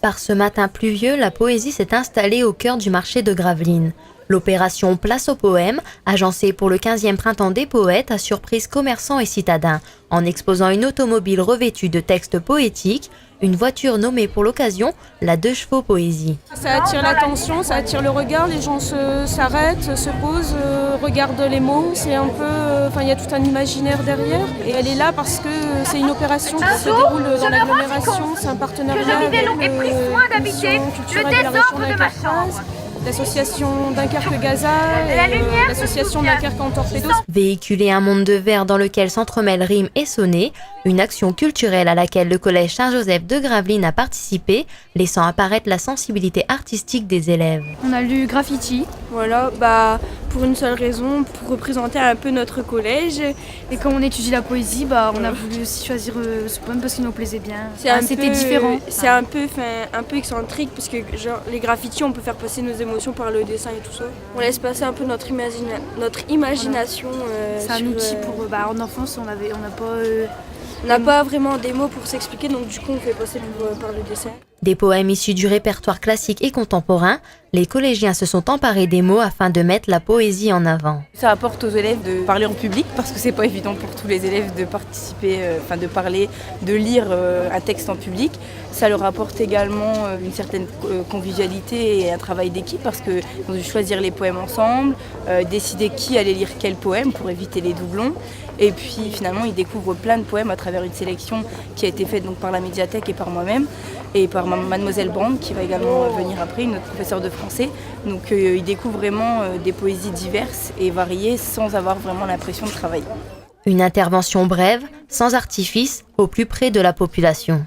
Par ce matin pluvieux, la poésie s'est installée au cœur du marché de Gravelines. L'opération Place au poème, agencée pour le 15e printemps des poètes, a surprise commerçants et citadins, en exposant une automobile revêtue de textes poétiques, une voiture nommée pour l'occasion la 2 chevaux poésie. Ça attire l'attention, ça attire le regard, les gens s'arrêtent, se posent, regardent les mots, c'est un peu, il y a tout un imaginaire derrière. Et elle est là parce que c'est une opération qui se déroule dans l'agglomération, c'est un partenariat avec la Commission culturelle de la région dunkerquoise, l'association Dunkerque-Gaza et l'association Dunkerque en Torpedos. Véhiculer un monde de vers dans lequel s'entremêlent rimes et sonnets, une action culturelle à laquelle le collège Saint-Joseph de Gravelines a participé, laissant apparaître la sensibilité artistique des élèves. On a lu graffiti. Voilà, pour une seule raison, pour représenter un peu notre collège. Et quand on étudie la poésie, on a voulu aussi choisir ce poème parce qu'il nous plaisait bien. C'était différent. C'est un peu excentrique parce que les graffitis, on peut faire passer nos émotions par le dessin et tout ça. On laisse passer un peu notre imagination. C'est un outil pour... en enfance, on n'a pas vraiment des mots pour s'expliquer, donc du coup on fait passer par le dessin. Des poèmes issus du répertoire classique et contemporain, les collégiens se sont emparés des mots afin de mettre la poésie en avant. Ça apporte aux élèves de parler en public parce que c'est pas évident pour tous les élèves de participer, de parler, de lire un texte en public. Ça leur apporte également une certaine convivialité et un travail d'équipe parce qu'ils ont dû choisir les poèmes ensemble, décider qui allait lire quel poème pour éviter les doublons. Et puis finalement, ils découvrent plein de poèmes à travers une sélection qui a été faite donc par la médiathèque et par moi-même et par mademoiselle Brand qui va également venir après, notre professeure de français. Donc ils découvrent vraiment des poésies diverses et variées sans avoir vraiment l'impression de travailler. Une intervention brève, sans artifice, au plus près de la population.